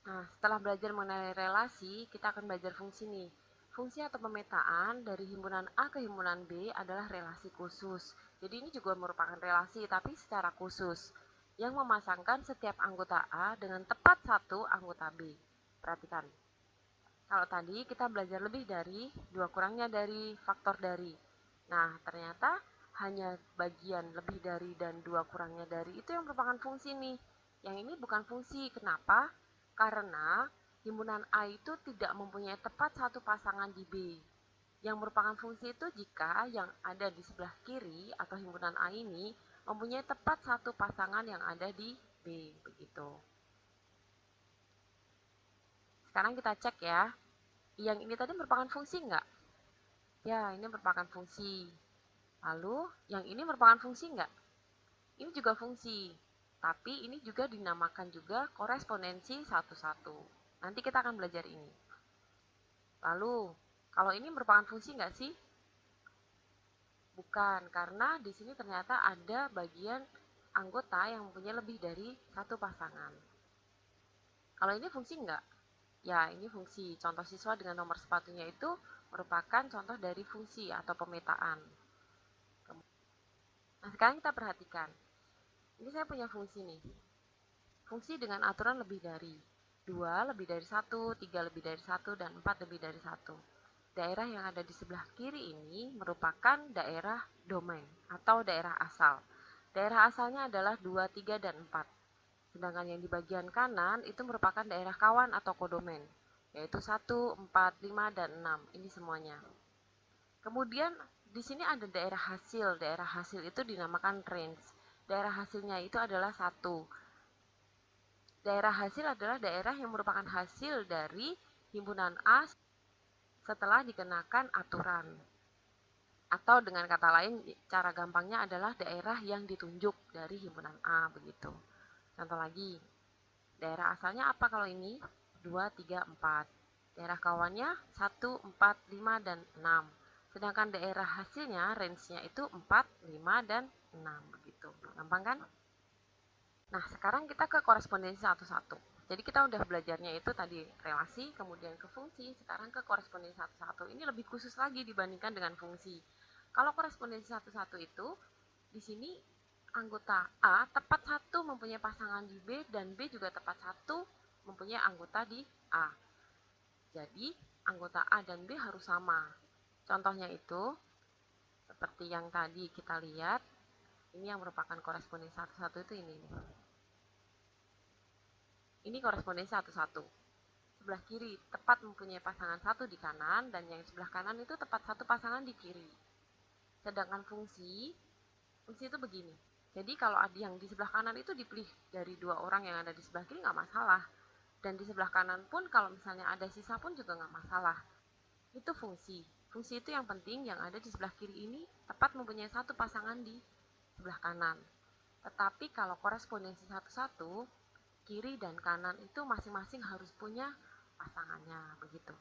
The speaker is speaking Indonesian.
Nah, setelah belajar mengenai relasi, kita akan belajar fungsi nih. Fungsi atau pemetaan dari himpunan A ke himpunan B adalah relasi khusus. Jadi ini juga merupakan relasi, tapi secara khusus, yang memasangkan setiap anggota A dengan tepat satu anggota B. Perhatikan, kalau tadi kita belajar lebih dari dua kurangnya dari faktor dari. Nah, ternyata hanya bagian lebih dari dan dua kurangnya dari itu yang merupakan fungsi nih. Yang ini bukan fungsi. Kenapa? Karena himpunan A itu tidak mempunyai tepat satu pasangan di B. Yang merupakan fungsi itu jika yang ada di sebelah kiri atau himpunan A ini mempunyai tepat satu pasangan yang ada di B. Begitu. Sekarang kita cek ya. Yang ini tadi merupakan fungsi enggak? Ya, ini merupakan fungsi. Lalu, yang ini merupakan fungsi enggak? Ini juga fungsi. Tapi ini juga dinamakan juga korespondensi satu-satu. Nanti kita akan belajar ini. Lalu, kalau ini merupakan fungsi enggak sih? Bukan, karena di sini ternyata ada bagian anggota yang mempunyai lebih dari satu pasangan. Kalau ini fungsi enggak? Ya, ini fungsi. Contoh siswa dengan nomor sepatunya itu merupakan contoh dari fungsi atau pemetaan. Nah, sekarang kita perhatikan. Ini saya punya fungsi nih. Fungsi dengan aturan lebih dari 2 lebih dari 1, 3 lebih dari 1, dan 4 lebih dari 1. Daerah yang ada di sebelah kiri ini merupakan daerah domain atau daerah asal. Daerah asalnya adalah 2, 3, dan 4. Sedangkan yang di bagian kanan itu merupakan daerah kawan atau kodomen, yaitu 1, 4, 5, dan 6. Ini semuanya. Kemudian di sini ada daerah hasil. Daerah hasil itu dinamakan range. Daerah hasilnya itu adalah 1. Daerah hasil adalah daerah yang merupakan hasil dari himpunan A setelah dikenakan aturan. Atau dengan kata lain, cara gampangnya adalah daerah yang ditunjuk dari himpunan A, begitu. Contoh lagi, daerah asalnya apa kalau ini? 2, 3, 4. Daerah kawannya 1, 4, 5, dan 6. Sedangkan daerah hasilnya, range-nya itu 4, 5, dan 6. Begitu. Gampang kan? Nah, sekarang kita ke korespondensi satu-satu. Jadi kita udah belajarnya itu tadi relasi, kemudian ke fungsi, sekarang ke korespondensi satu-satu. Ini lebih khusus lagi dibandingkan dengan fungsi. Kalau korespondensi satu-satu itu, di sini anggota A tepat satu mempunyai pasangan di B, dan B juga tepat satu mempunyai anggota di A. Jadi, anggota A dan B harus sama. Contohnya itu, seperti yang tadi kita lihat, ini yang merupakan korespondensi satu-satu itu ini. Ini korespondensi satu-satu. Sebelah kiri tepat mempunyai pasangan satu di kanan, dan yang sebelah kanan itu tepat satu pasangan di kiri. Sedangkan fungsi itu begini. Jadi kalau ada yang di sebelah kanan itu dipilih dari dua orang yang ada di sebelah kiri nggak masalah. Dan di sebelah kanan pun kalau misalnya ada sisa pun juga nggak masalah. Itu fungsi. Fungsi itu yang penting yang ada di sebelah kiri ini tepat mempunyai satu pasangan di sebelah kanan. Tetapi kalau korespondensi satu-satu, kiri dan kanan itu masing-masing harus punya pasangannya, begitu.